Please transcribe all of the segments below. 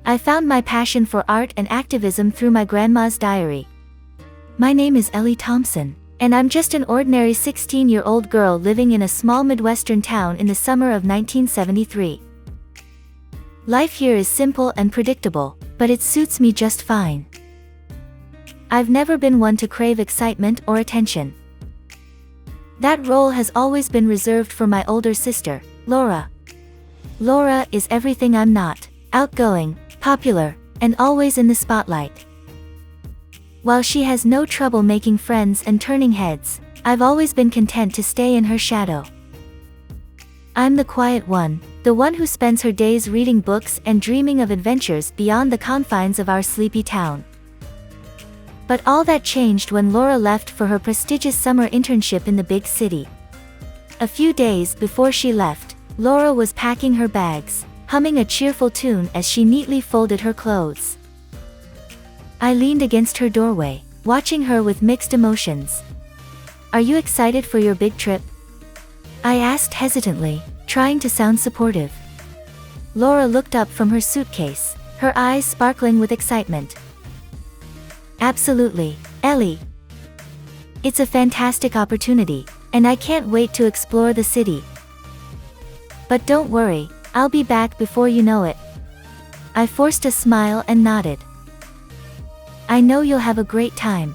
I found my passion for art and activism through my grandma's diary. My name is Ellie Thompson, and I'm just an ordinary 16-year-old girl living in a small Midwestern town in the summer of 1973. Life here is simple and predictable, but it suits me just fine. I've never been one to crave excitement or attention. That role has always been reserved for my older sister, Laura. Laura is everything I'm not: outgoing, popular, and always in the spotlight. While she has no trouble making friends and turning heads, I've always been content to stay in her shadow. I'm the quiet one, the one who spends her days reading books and dreaming of adventures beyond the confines of our sleepy town. But all that changed when Laura left for her prestigious summer internship in the big city. A few days before she left, Laura was packing her bags, humming a cheerful tune as she neatly folded her clothes. I leaned against her doorway, watching her with mixed emotions. "Are you excited for your big trip?" I asked hesitantly, trying to sound supportive. Laura looked up from her suitcase, her eyes sparkling with excitement. "Absolutely, Ellie. It's a fantastic opportunity, and I can't wait to explore the city. But don't worry, I'll be back before you know it." I forced a smile and nodded. "I know you'll have a great time.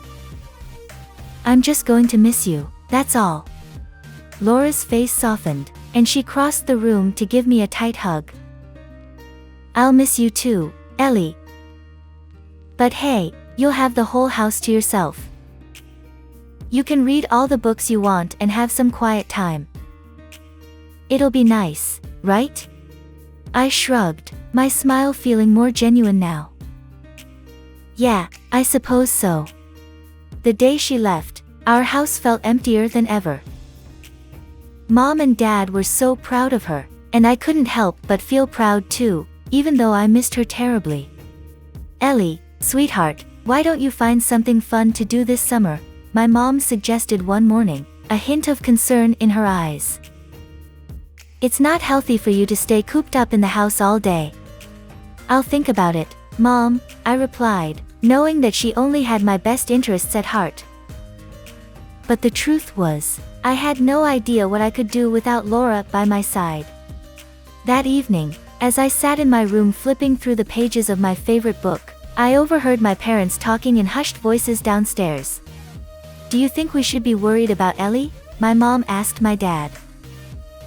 I'm just going to miss you, that's all." Laura's face softened, and she crossed the room to give me a tight hug. "I'll miss you too, Ellie. But hey, you'll have the whole house to yourself. You can read all the books you want and have some quiet time. It'll be nice, right?" I shrugged, my smile feeling more genuine now. "Yeah, I suppose so." The day she left, our house felt emptier than ever. Mom and Dad were so proud of her, and I couldn't help but feel proud too, even though I missed her terribly. "Ellie, sweetheart, why don't you find something fun to do this summer?" my mom suggested one morning, a hint of concern in her eyes. "It's not healthy for you to stay cooped up in the house all day." "I'll think about it, Mom," I replied, knowing that she only had my best interests at heart. But the truth was, I had no idea what I could do without Laura by my side. That evening, as I sat in my room flipping through the pages of my favorite book, I overheard my parents talking in hushed voices downstairs. "Do you think we should be worried about Ellie?" my mom asked my dad.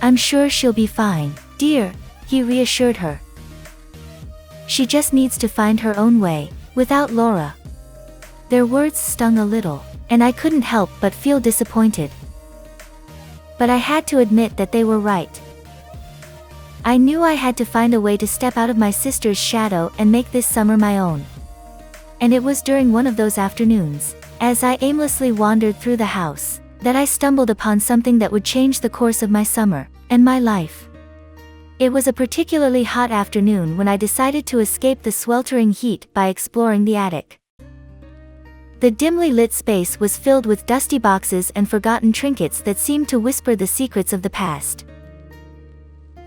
"I'm sure she'll be fine, dear," he reassured her. "She just needs to find her own way, without Laura." Their words stung a little, and I couldn't help but feel disappointed. But I had to admit that they were right. I knew I had to find a way to step out of my sister's shadow and make this summer my own. And it was during one of those afternoons, as I aimlessly wandered through the house, that I stumbled upon something that would change the course of my summer, and my life. It was a particularly hot afternoon when I decided to escape the sweltering heat by exploring the attic. The dimly lit space was filled with dusty boxes and forgotten trinkets that seemed to whisper the secrets of the past.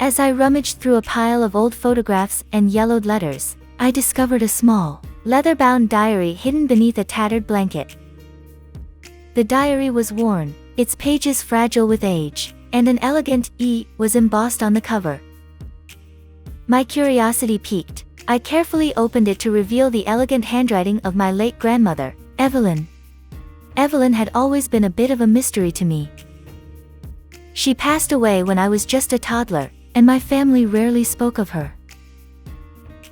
As I rummaged through a pile of old photographs and yellowed letters, I discovered a small, leather-bound diary hidden beneath a tattered blanket. The diary was worn, its pages fragile with age, and an elegant E was embossed on the cover. My curiosity piqued. I carefully opened it to reveal the elegant handwriting of my late grandmother, Evelyn. Evelyn had always been a bit of a mystery to me. She passed away when I was just a toddler, and my family rarely spoke of her.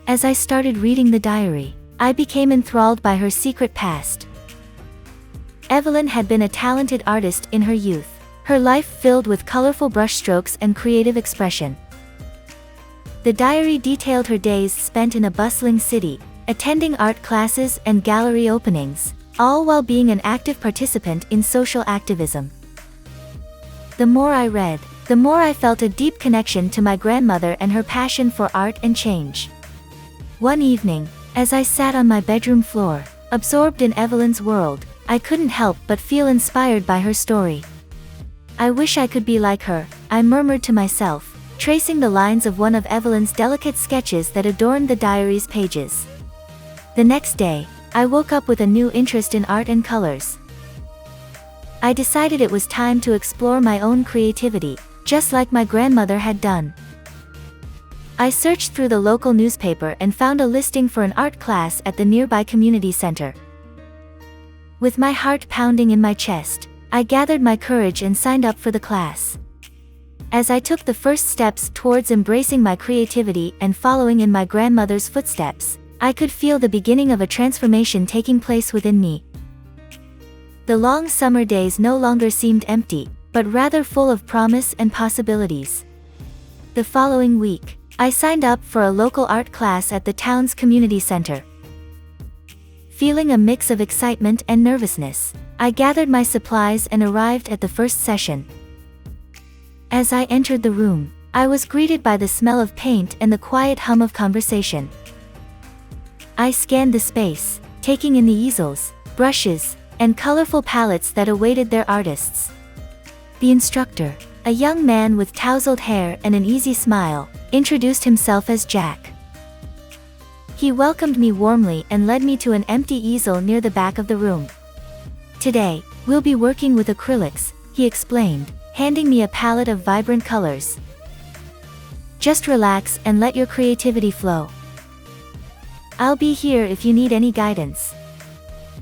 As I started reading the diary, I became enthralled by her secret past. Evelyn had been a talented artist in her youth, her life filled with colorful brushstrokes and creative expression. The diary detailed her days spent in a bustling city, attending art classes and gallery openings, all while being an active participant in social activism. The more I read, the more I felt a deep connection to my grandmother and her passion for art and change. One evening, as I sat on my bedroom floor, absorbed in Evelyn's world, I couldn't help but feel inspired by her story. "I wish I could be like her," I murmured to myself, tracing the lines of one of Evelyn's delicate sketches that adorned the diary's pages. The next day, I woke up with a new interest in art and colors. I decided it was time to explore my own creativity, just like my grandmother had done. I searched through the local newspaper and found a listing for an art class at the nearby community center. With my heart pounding in my chest, I gathered my courage and signed up for the class. As I took the first steps towards embracing my creativity and following in my grandmother's footsteps, I could feel the beginning of a transformation taking place within me. The long summer days no longer seemed empty, but rather full of promise and possibilities. The following week, I signed up for a local art class at the town's community center. Feeling a mix of excitement and nervousness, I gathered my supplies and arrived at the first session. As I entered the room, I was greeted by the smell of paint and the quiet hum of conversation. I scanned the space, taking in the easels, brushes, and colorful palettes that awaited their artists. The instructor, a young man with tousled hair and an easy smile, introduced himself as Jack. He welcomed me warmly and led me to an empty easel near the back of the room. "Today, we'll be working with acrylics," he explained, handing me a palette of vibrant colors. "Just relax and let your creativity flow. I'll be here if you need any guidance."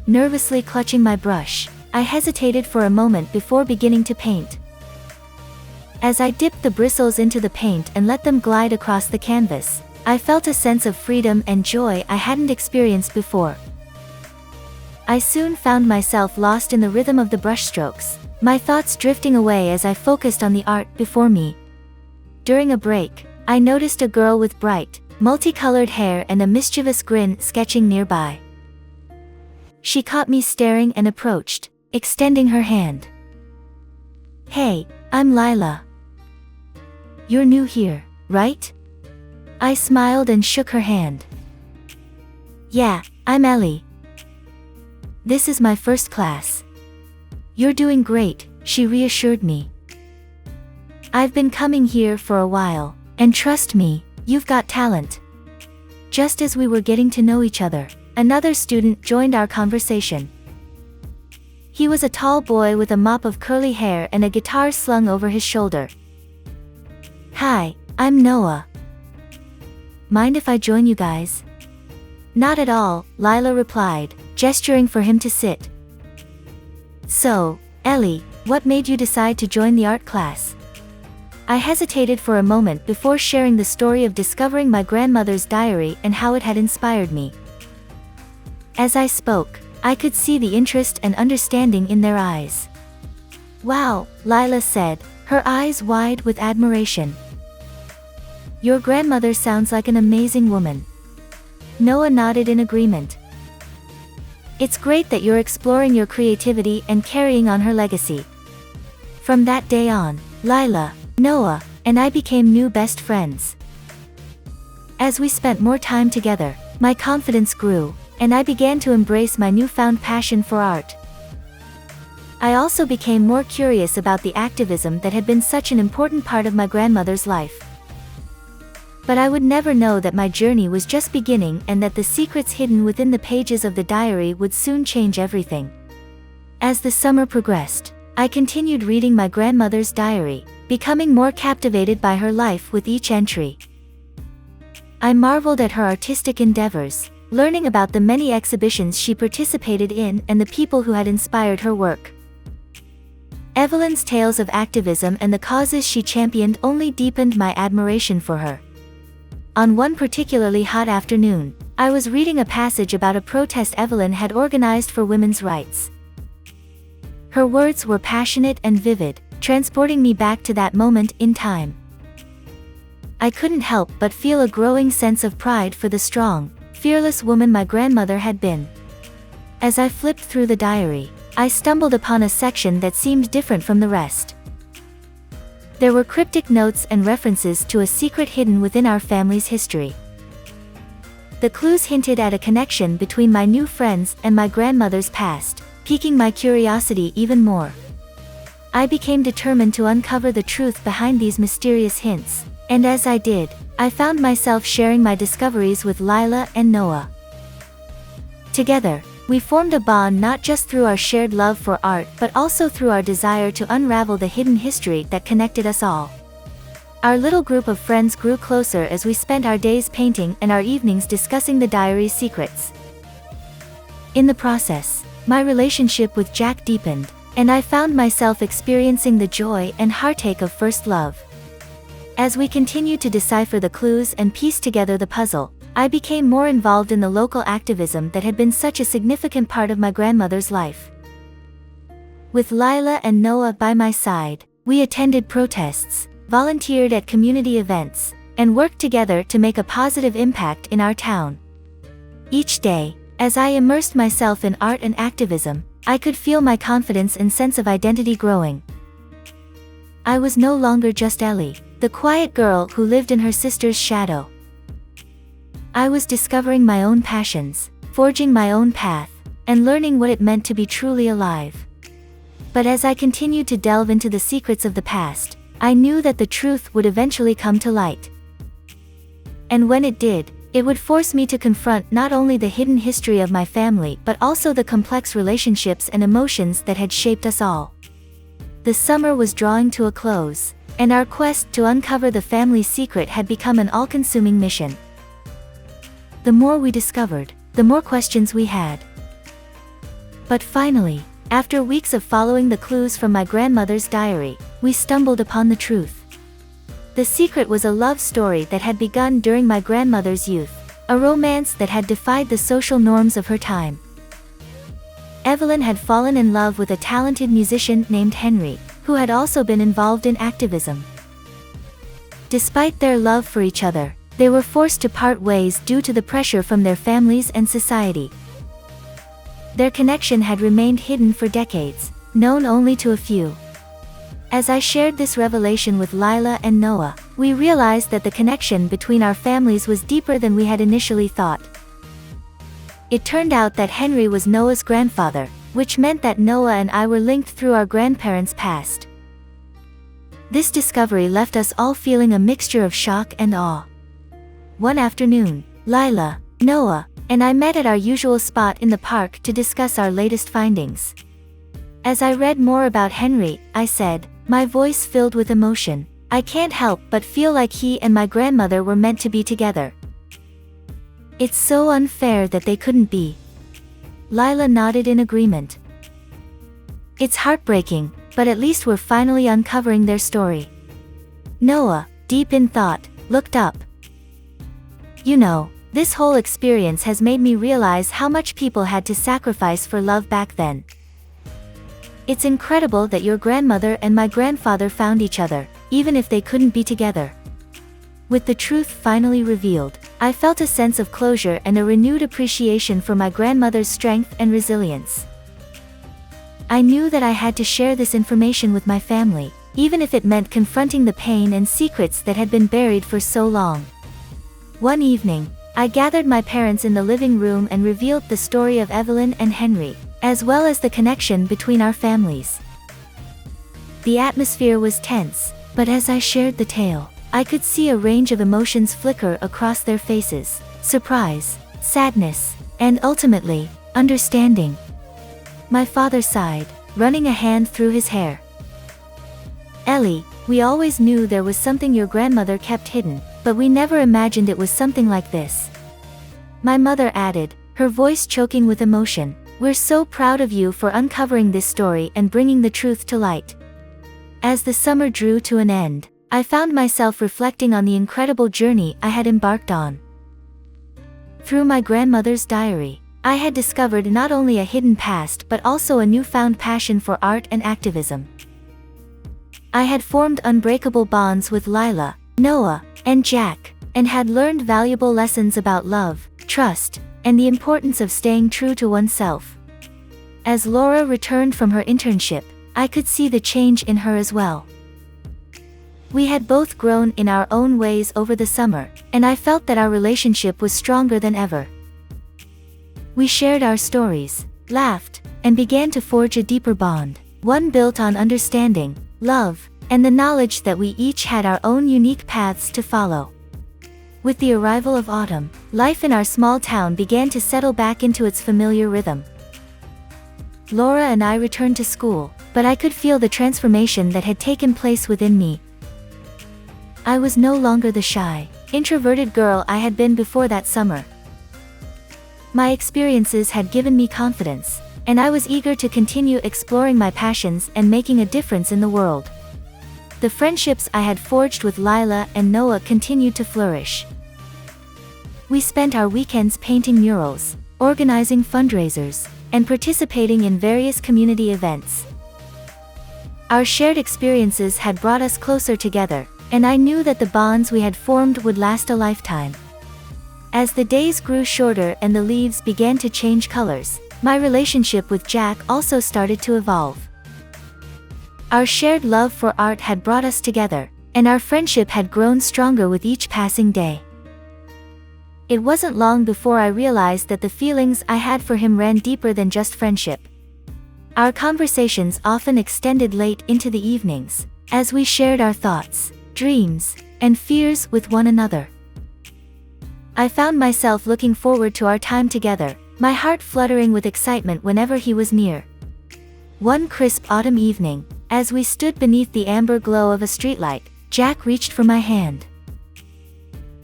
Nervously clutching my brush, I hesitated for a moment before beginning to paint. As I dipped the bristles into the paint and let them glide across the canvas, I felt a sense of freedom and joy I hadn't experienced before. I soon found myself lost in the rhythm of the brushstrokes, my thoughts drifting away as I focused on the art before me. During a break, I noticed a girl with bright, multicolored hair and a mischievous grin sketching nearby. She caught me staring and approached, extending her hand. "Hey, I'm Lila. You're new here, right?" I smiled and shook her hand. "Yeah, I'm Ellie. This is my first class." "You're doing great," she reassured me. "I've been coming here for a while, and trust me, you've got talent." Just as we were getting to know each other, another student joined our conversation. He was a tall boy with a mop of curly hair and a guitar slung over his shoulder. "Hi, I'm Noah. Mind if I join you guys?" "Not at all," Lila replied, gesturing for him to sit. "So, Ellie, what made you decide to join the art class?" I hesitated for a moment before sharing the story of discovering my grandmother's diary and how it had inspired me. As I spoke, I could see the interest and understanding in their eyes. "Wow," Lila said, her eyes wide with admiration. "Your grandmother sounds like an amazing woman." Noah nodded in agreement. "It's great that you're exploring your creativity and carrying on her legacy." From that day on, Lila, Noah, and I became new best friends. As we spent more time together, my confidence grew, and I began to embrace my newfound passion for art. I also became more curious about the activism that had been such an important part of my grandmother's life. But I would never know that my journey was just beginning and that the secrets hidden within the pages of the diary would soon change everything. As the summer progressed, I continued reading my grandmother's diary, becoming more captivated by her life with each entry. I marveled at her artistic endeavors, learning about the many exhibitions she participated in and the people who had inspired her work. Evelyn's tales of activism and the causes she championed only deepened my admiration for her. On one particularly hot afternoon, I was reading a passage about a protest Evelyn had organized for women's rights. Her words were passionate and vivid, transporting me back to that moment in time. I couldn't help but feel a growing sense of pride for the strong, fearless woman my grandmother had been. As I flipped through the diary, I stumbled upon a section that seemed different from the rest. There were cryptic notes and references to a secret hidden within our family's history. The clues hinted at a connection between my new friends and my grandmother's past, piquing my curiosity even more. I became determined to uncover the truth behind these mysterious hints. And as I did, I found myself sharing my discoveries with Lila and Noah. Together, we formed a bond not just through our shared love for art but also through our desire to unravel the hidden history that connected us all. Our little group of friends grew closer as we spent our days painting and our evenings discussing the diary's secrets. In the process, my relationship with Jack deepened, and I found myself experiencing the joy and heartache of first love. As we continued to decipher the clues and piece together the puzzle, I became more involved in the local activism that had been such a significant part of my grandmother's life. With Lila and Noah by my side, we attended protests, volunteered at community events, and worked together to make a positive impact in our town. Each day, as I immersed myself in art and activism, I could feel my confidence and sense of identity growing. I was no longer just Ellie, the quiet girl who lived in her sister's shadow. I was discovering my own passions, forging my own path, and learning what it meant to be truly alive. But as I continued to delve into the secrets of the past, I knew that the truth would eventually come to light. And when it did, it would force me to confront not only the hidden history of my family but also the complex relationships and emotions that had shaped us all. The summer was drawing to a close, and our quest to uncover the family's secret had become an all-consuming mission. The more we discovered, the more questions we had. But finally, after weeks of following the clues from my grandmother's diary, we stumbled upon the truth. The secret was a love story that had begun during my grandmother's youth, a romance that had defied the social norms of her time. Evelyn had fallen in love with a talented musician named Henry, who had also been involved in activism. Despite their love for each other, they were forced to part ways due to the pressure from their families and society. Their connection had remained hidden for decades, known only to a few. As I shared this revelation with Lila and Noah, we realized that the connection between our families was deeper than we had initially thought. It turned out that Henry was Noah's grandfather, which meant that Noah and I were linked through our grandparents' past. This discovery left us all feeling a mixture of shock and awe. One afternoon, Lila, Noah, and I met at our usual spot in the park to discuss our latest findings. As I read more about Henry, I said, my voice filled with emotion, I can't help but feel like he and my grandmother were meant to be together. It's so unfair that they couldn't be. Lila nodded in agreement. It's heartbreaking, but at least we're finally uncovering their story. Noah, deep in thought, looked up. You know, this whole experience has made me realize how much people had to sacrifice for love back then. It's incredible that your grandmother and my grandfather found each other, even if they couldn't be together. With the truth finally revealed, I felt a sense of closure and a renewed appreciation for my grandmother's strength and resilience. I knew that I had to share this information with my family, even if it meant confronting the pain and secrets that had been buried for so long. One evening, I gathered my parents in the living room and revealed the story of Evelyn and Henry, as well as the connection between our families. The atmosphere was tense, but as I shared the tale, I could see a range of emotions flicker across their faces: surprise, sadness, and ultimately, understanding. My father sighed, running a hand through his hair. Ellie, we always knew there was something your grandmother kept hidden, but we never imagined it was something like this. My mother added, her voice choking with emotion, we're so proud of you for uncovering this story and bringing the truth to light. As the summer drew to an end, I found myself reflecting on the incredible journey I had embarked on. Through my grandmother's diary, I had discovered not only a hidden past but also a newfound passion for art and activism. I had formed unbreakable bonds with Lila, Noah, and Jack, and had learned valuable lessons about love, trust, and the importance of staying true to oneself. As Laura returned from her internship, I could see the change in her as well. We had both grown in our own ways over the summer, and I felt that our relationship was stronger than ever. We shared our stories, laughed, and began to forge a deeper bond, one built on understanding, love, and the knowledge that we each had our own unique paths to follow. With the arrival of autumn, life in our small town began to settle back into its familiar rhythm. Laura and I returned to school, but I could feel the transformation that had taken place within me. I was no longer the shy, introverted girl I had been before that summer. My experiences had given me confidence, and I was eager to continue exploring my passions and making a difference in the world. The friendships I had forged with Lila and Noah continued to flourish. We spent our weekends painting murals, organizing fundraisers, and participating in various community events. Our shared experiences had brought us closer together, and I knew that the bonds we had formed would last a lifetime. As the days grew shorter and the leaves began to change colors, my relationship with Jack also started to evolve. Our shared love for art had brought us together, and our friendship had grown stronger with each passing day. It wasn't long before I realized that the feelings I had for him ran deeper than just friendship. Our conversations often extended late into the evenings, as we shared our thoughts, dreams, and fears with one another. I found myself looking forward to our time together, my heart fluttering with excitement whenever he was near. One crisp autumn evening, as we stood beneath the amber glow of a streetlight, Jack reached for my hand.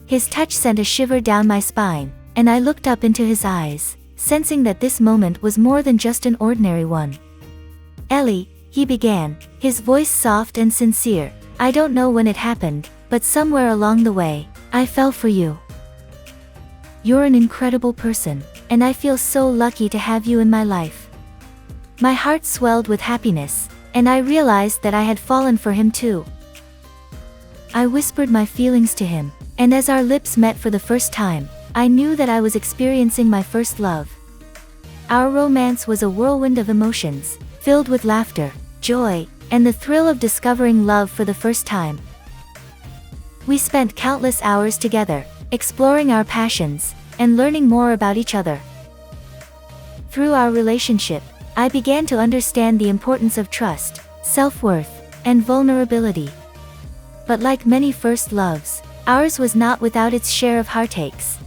His touch sent a shiver down my spine, and I looked up into his eyes, sensing that this moment was more than just an ordinary one. "Ellie," he began, his voice soft and sincere, "I don't know when it happened, but somewhere along the way, I fell for you. You're an incredible person, and I feel so lucky to have you in my life." My heart swelled with happiness, and I realized that I had fallen for him too. I whispered my feelings to him, and as our lips met for the first time, I knew that I was experiencing my first love. Our romance was a whirlwind of emotions, filled with laughter, joy, and the thrill of discovering love for the first time. We spent countless hours together, exploring our passions, and learning more about each other. Through our relationship, I began to understand the importance of trust, self-worth, and vulnerability. But like many first loves, ours was not without its share of heartaches.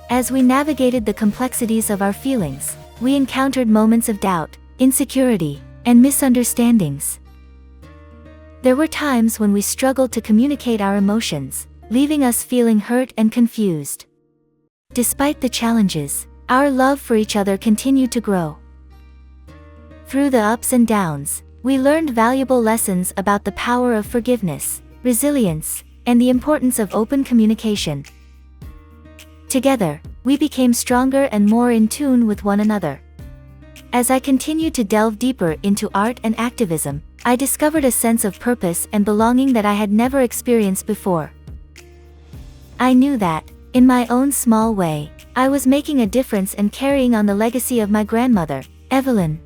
As we navigated the complexities of our feelings, we encountered moments of doubt, insecurity, and misunderstandings. There were times when we struggled to communicate our emotions, leaving us feeling hurt and confused. Despite the challenges, our love for each other continued to grow. Through the ups and downs, we learned valuable lessons about the power of forgiveness, resilience, and the importance of open communication. Together, we became stronger and more in tune with one another. As I continued to delve deeper into art and activism, I discovered a sense of purpose and belonging that I had never experienced before. I knew that, in my own small way, I was making a difference and carrying on the legacy of my grandmother, Evelyn.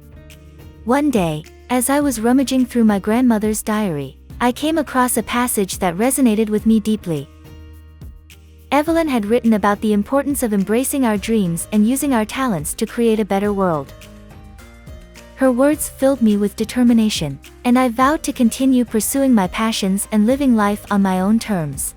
One day, as I was rummaging through my grandmother's diary, I came across a passage that resonated with me deeply. Evelyn had written about the importance of embracing our dreams and using our talents to create a better world. Her words filled me with determination, and I vowed to continue pursuing my passions and living life on my own terms.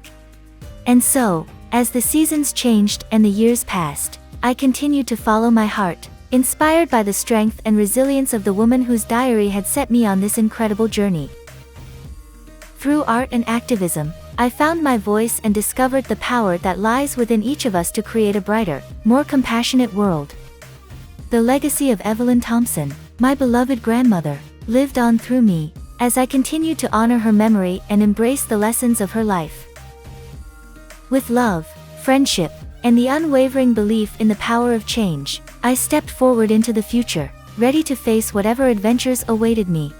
And so, as the seasons changed and the years passed, I continued to follow my heart, inspired by the strength and resilience of the woman whose diary had set me on this incredible journey. Through art and activism, I found my voice and discovered the power that lies within each of us to create a brighter, more compassionate world. The legacy of Evelyn Thompson, my beloved grandmother, lived on through me, as I continued to honor her memory and embrace the lessons of her life. With love, friendship, and the unwavering belief in the power of change, I stepped forward into the future, ready to face whatever adventures awaited me.